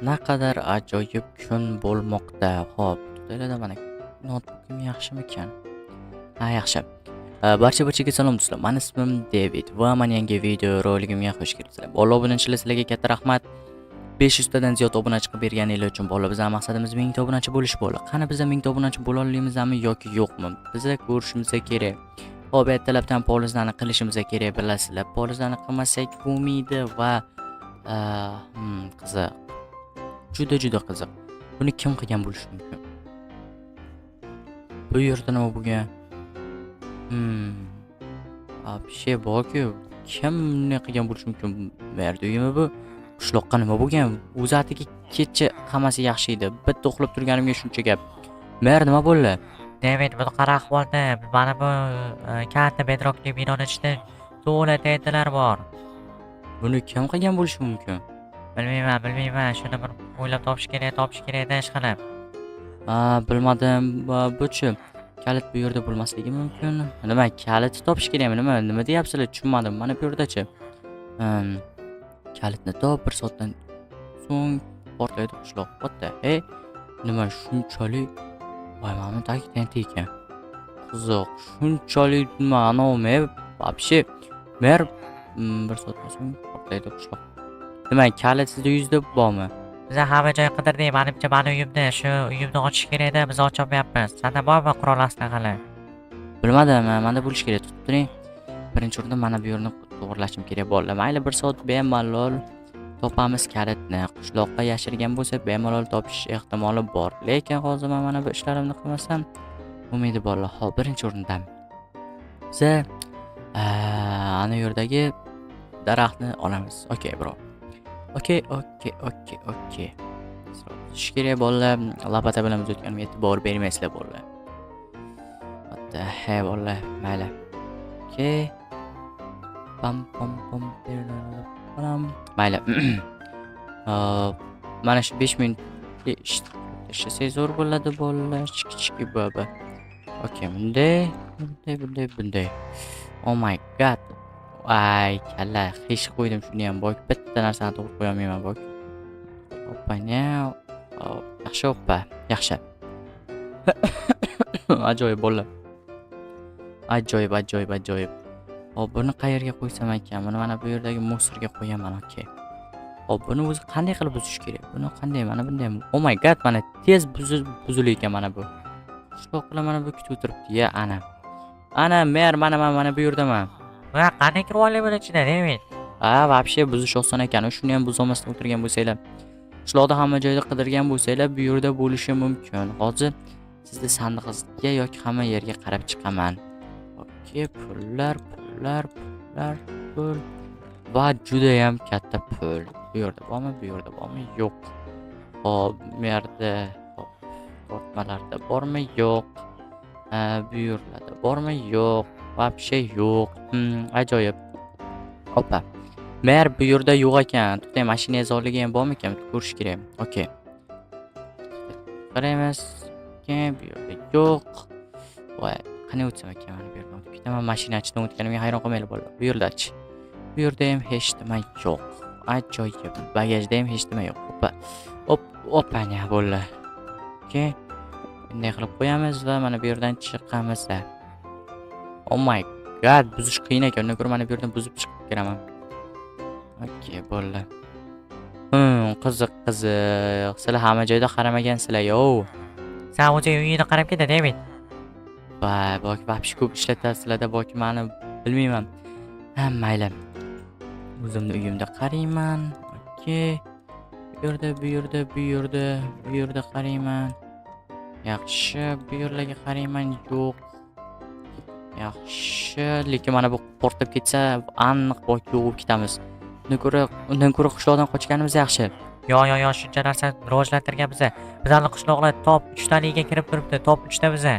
Naqadar ajoyib kun bo'lmoqda. Xo'p, tutaylik mana notebookim yaxshimikan? Ha, yaxshi. Barchaga salom do'stlar. Meni ismim David va men yangi video roligimga xush kelibsizlar. Bolalar birinchilar sizlarga katta rahmat. 500 tadan ziyod obunachi qilib berganingiz uchun. Bolalar bizning maqsadimiz 1000 ta obunachi bo'lish bo'ldi. Qani biz 1000 ta obunachi bo'la olamizmi yoki yo'qmi? Bizlar ko'rishimiz kerak. Xo'p, ertalabdan polizlarni qilishimiz kerak, bilasizlar. Polizlarni qilmasak bo'lmaydi va qiziq. Juda qiziq. Buni kim qilgan bo'lishi mumkin? Bu yerda nima bo'lgan? Bir şey borku. Kim ne qilgan bo'lishi mumkin? Merduyimi bu? Qishloqqa nima bo'lgan? O'zi atiga kecha hammasi yaxshi edi. Bitta uxlab turganimga shuncha gap. Mer nima bo'ldi? David, buni qara ahvolda. Mana bu katta bedrockli binoni ichida to'la tayinlar bor. Buni kim qilgan bo'lishi mumkin? Bilmayman. Shuni bir o'ylab topish kerak-da ishqilib. Bilmadim. Bu-chi kalit bu yerda bo'lmasligi mumkin. Nima kalit topish kerakmi? Nima deyapsizlar? Tushunmadim. Mana bu yerda-chi. Kalitni top 1 soatdan so'ng portlaydi qishloq. What the nima shunchalik? Voy, mana tagi tenti ekan. Qiziq. Shunchalik nima anomi? Вообще mer 1 soatdan so'ng portlaydi qishloq. Nima kalit sizda yuzda bormi? Biz hamma joy qidirdik. Menimcha meni uyimda, shu uyimni ochish kerak-da, biz ocholmayapmiz. Senda bormi qurol aslaqalar? Bilmadim, menda bo'lish kerak. Tutib turing. Birinchi o'rinda mana bu yerni to'g'rilashim kerak bolalar. Mayli 1 soat bemalol topamiz kalitni. Qishloqqa yashirgan bo'lsa bemalol topish ehtimoli bor. Lekin hozir men mana bu ishlarimni qilmasam umidi bolalar. Xo'p, birinchi o'rinda biz ana yerdagi daraxtni olamiz. Okey, bro. Okey. Ish kerak bolalar. Lapata bilan o'tganimga e'tibor bermaysizlar bolalar. He bolalar, mayli. Okey. Pam. Mayli. Mana shu 5 minut ishlasak zo'r bo'ladi bolalar. Kichik baba. Okey, bunday. Oh my god. Ay, kalla, xish qo'ydim shuni ham. Bok bitta narsani to'g'ri qo'ya olmayman bok. Oppane. Yaxshi oppa. Yaxshi. Ajoyib bolalar. Ajoyib. Hop, buni qayerga qo'ysam ekan? Buni mana bu yerdagi musorga qo'yaman, okey. Hop, buni o'zi qanday qilib buzish kerak? Buni qanday? Mana bunday. Oh my god, mana tez buzilar ekan mana bu. Qishloqlar mana bu kutib o'tiribdi. Ana mer mana bu yerdaman. Va qanday kirib olay buni ichida, David? Вообще buzish oson ekan. Shuni ham buzolmasdan o'tirgan bo'lsanglar, qishloqda hamma joyda qidirgan bo'lsanglar, bu yerda bo'lishi mumkin. Hozir sizning sandig'ingizga yoki hamma yerga qarab chiqaman. Okey, pul va juda ham katta pul. Bu yerda bormi? Yo'q. Hop, bu yerda kortmalarda bormi? Yo'q. Bu yerlarda bormi? Yo'q. Вообще yo'q. Ajoyib. Hoppa. Mer bu yerda yo'q ekan. To'xtay, mashina ezorligi ham bormi ekan? Ko'rish kerak. Okey. Qaraymiz. Bu yerda yo'q. Voy, qani o'tsam ekan mana bu yerdan o'tib ketaman. Mashina ichidan o'tganimga hayron qolmanglar bolalar. Bu yerdachi. Bu yerda ham hech nima yo'q. Ajoyib. Bagajda ham hech nima yo'q. Oppanya bolalar. Okey. Bunday qilib qo'yamiz va mana bu yerdan chiqamiz. Oh my god, buzish qiyin ekan. Undan ko'ra mana bu yerdan buzib chiqib kiraman. Okey, bolalar. Qiziq. Sizlar hamma joyda qaramagansizlar, yo. Sen o'zing uyingni qarab ket, David. Bok вообще ko'p ishlatasizlarda, bok meni bilmayman. Mayli. O'zimni uyimda qarayman. Okey. Bu yerda qarayman. Yaxshi, bu yerlarga qarayman. Yo'q. Yaxshi, lekin mana bu portlab ketsa, aniq bok yo'q ketamiz. Undan ko'ra qishloqdan qochganimiz yaxshi. Yo, shuncha narsa rivojlantirgan biza. Bizlarning qishloqlar top 3 taliga kirib turibdi. Top 3 ta biza.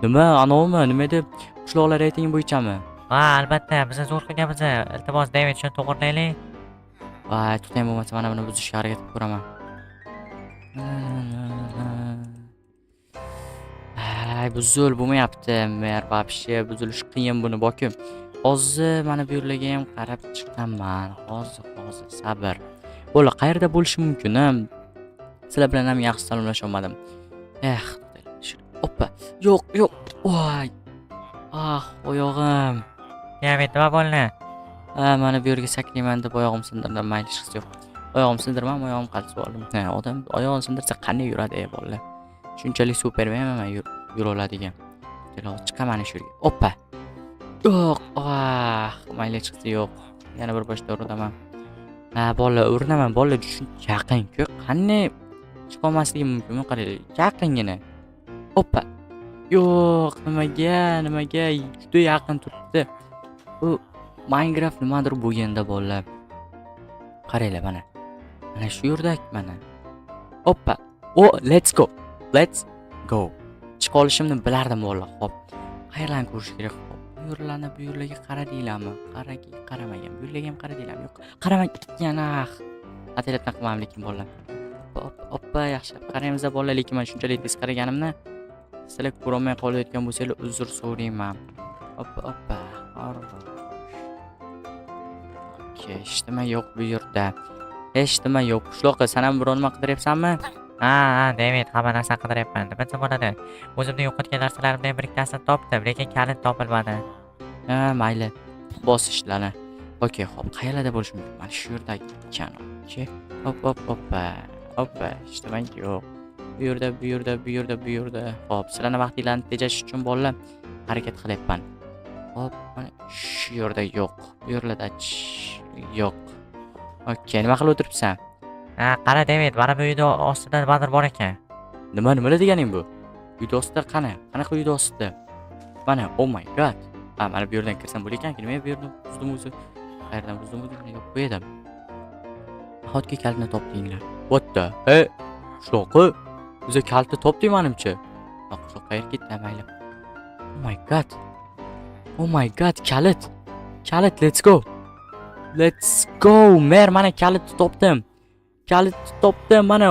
Nima, anovmi? Nima deb qishloqlar reytingi bo'yichami? Albatta, biza zo'r qilgan biza. Iltimos, David, shuni to'g'rilaylik. Tutay bo'lmasa mana buni buzishga harakat qilib ko'raman. Buzul bo'lmayapti. Mer вообще buzilish qiyin buni bokim. Hozir mana bu yerlarga ham qarab chiqaman. Hozir sabr. Bo'la, qayerda bo'lishi mumkin? Sizlar bilan ham yaxshi salomlasha olmadim. Oppa. Yo'q, yo'q. Voy. Oyog'im. David, nima bo'ldi? Mana bu yerga sakrayman deb oyog'im sindirdim, mayli ish yo'q. Oyog'im sindirmam, oyog'im qaltis oldim. Odam oyog'ini sindirsa qanday yuradi, bola? Shunchalik Superman emas yura oladigan. Chiqaman shu yerga. Oppa. Yo'q. Mayli chiqdi yo'q. Yana bir boshda uraman. Bola urinaman, bola shuncha yaqin-ku. Qanday chiqolmasligi mumkin? Qaraylik. Yaqingina. Oppa. Yo'q, nimaga? Juda yaqin turibdi. U Minecraft nimadir bo'lganda bolalar. Qaranglar mana. Mana shu yerda mana. Oppa. Let's go. Chiqa olishimni bilardim bolalar. Xo'p. Qayerlarni ko'rish kerak? Bu yerlarga qaradinglarmi? Qaramagan. Bu yerlarga ham qaradinglarmi? Yo'q. Qaramagan. Atalatdan qilmam lekin bolalar. Oppa, yaxshi. Qaraymiz bolalar, lekin men shunchalik tez qaraganimni sizlar ko'rolmay qolayotgan bo'lsanglar uzr so'rayman. Oppa. Hech nima yo'q bu yerda. Hech nima yo'q. Qishloqqa san ham biror nima qidiryapsanmi? David, hamma narsa qidiryapman. Nima bo'ladi? O'zimda yo'qotgan narsalarimdan biriktasini topdim, lekin kalit topilmadi. Mayli. Bos ishlarni. Okey, xo'p, qayerlarda bo'lishi mumkin? Mana shu yerda ekan. Okey. Oppa. Hech nima yo'q. Bu yerda. Xo'p, sizlarning vaqtinglarni tejash uchun bolalar harakat qilyapman. Xo'p, mana shu yerda yo'q. Bu yerlarda yo'q. Okey, nima qilib o'tiribsan? Qara David, mana bu uyda ostida nimadir bor ekan. Nima deganing bu? Uyda ostida qani? Qanaqa uyda ostida? Mana, oh my god. Mana bu yerdan kirsam bo'lar ekan, nima bu yerni buzdim o'zi? Qayerdan buzdim o'zi? Yo'q, qo'yadim. Nahotki kalitni topdinglar. What the? Qishloqqa. O'zi kalitni topding menimcha. Qishloq qayerga ketdi, mayli. Oh my god, kalit. Let's go. Mer, mana kalitni topdim. Mana.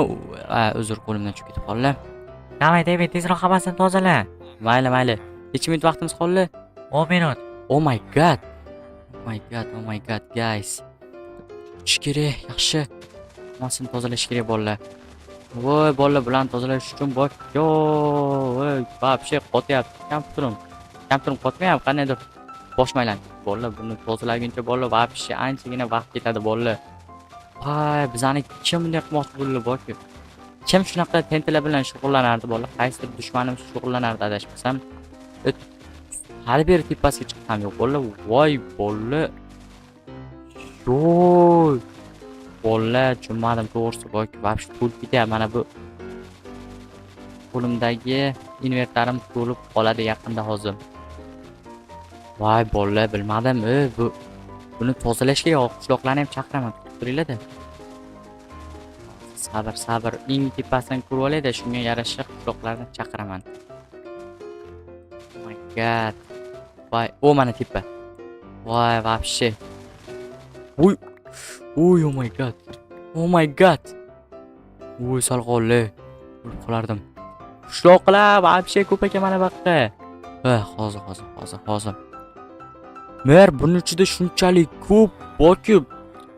Uzr, qo'limdan tushib ketib qoldi. Davay David, tezroq hammasini tozala. Mayli. Necha minut vaqtimiz qoldi? 10 minut. Oh my god, guys. Tush kerak, yaxshi. Hammasini tozalash kerak bolalar. Voy, bolalar bilan tozalash uchun вообще qotyapti. Kamturim qotmayapti, qandaydir boshmaylan. Bolalar buni tozalaguncha bolalar вообще anchagina vaqt ketadi bolalar. Bizani kim bunday qilmoqchi bo'ldi borki? Kim shunaqa tentelar bilan shug'ullanardi bolalar? Qaysidir dushmanimiz shug'ullanardi adashmasam. Hali bir tepasiga chiqsam yo'q bolalar. Voy bolalar. Bolalar, tushunmadim to'g'risi borki, вообще to'lib ketyapti. Mana bu qo'limdagi invertarim to'lib qoladi yaqinda hozir. Voy bolalar, bilmadim. Buni tozalashga yo'q, qishloqlarni ham chaqiraman. Turinglar-da. Sabr. Eng tepasidan ko'rib olayda, shunga yarasha qishloqlarni chaqiraman. Oh my god. Voy, mana tepa. Voy, вообще. Oh my god. Salqonli. O'lib qolardim. Qishloqlar вообще ko'p ekan mana bu yoqqa. Hozir. Mer, buning ichida shunchalik ko'p borki,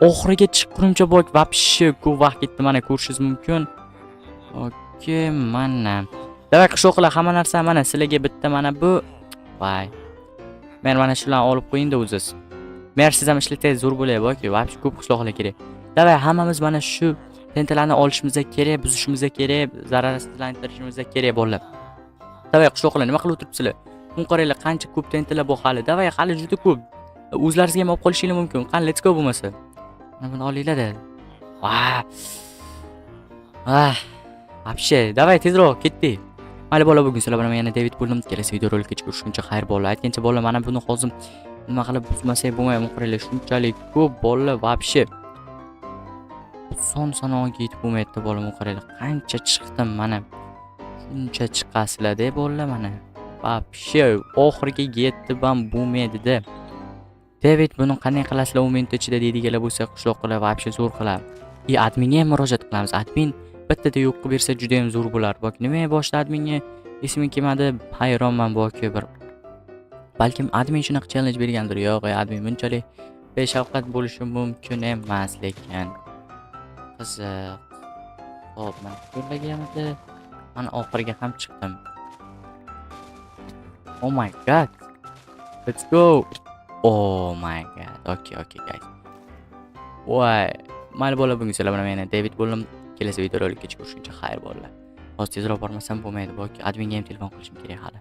oxiriga chiqquncha bor, вообще ko'p vaqt ketdi, mana ko'rishingiz mumkin. Okey, mana. Davay qishloqlar, hamma narsa mana sizlarga bitta mana bu. Voy. Men mana shularni olib qo'ying-da o'zingiz. Mer, siz ham ishlasangiz zo'r bo'layapti, вообще ko'p qishloqlar kerak. Davay hammamiz mana shu tentalarni olishimiz kerak, buzishimiz kerak, zararsizlantirishimiz kerak bolalar. Davay qishloqlar, nima qilib o'tiribsizlar? Buni qaranglar, qancha ko'p tentalar bor hali. Davay, hali juda ko'p. O'zlaringizga ham olib qolishingiz mumkin. Qani, let's go bo'lmasa. Mana buni olinglar-da. Вообще, davay tezroq ketdik. Mayli bola, bugun sizlar bilan yana David bo'ldim. Kelasi video rolikgacha ko'rishguncha xayr bolalar. Aytgancha bolalar, mana buni hozir nima qilib buzmasak bo'lmaydi. Qaranglar, shunchalik ko'p bolalar вообще. Son-sanoqqa yetib bo'lmaydi bolalar. Qaranglar, qancha chiqdim mana. Shuncha chiqasizlar-da bolalar mana. Вообще oxiriga yetib ham bo'lmaydi-da. David, buni qanday qilasizlar 10 minut ichida deydiganlar bo'lsa, qishloqlar вообще zo'r qiladi. Adminga ham murojaat qilamiz. Admin bittada yo'q qilib bersa juda ham zo'r bo'lar. Bak, nima boshda adminga esimga kelmadi, hayronman borki bir. Balkim admin shunaqa challenge bergandir. Yo'q, admin bunchalik beshafqat bo'lishi mumkin emas lekin. Qiziq. Xo'p, mana yo'llaganmiz. Mana oxiriga ham chiqdim. Oh my god. Let's go. Oh my god. Okay guys. Voy. Mayli bo'lib bugun sizlar bilan men David bo'ldim. Kelasi videorolikgacha ko'rishguncha xayr bo'linglar. Hozir tezroq bormasam bo'lmaydi. Balki adminga ham telefon qilishim kerak hali.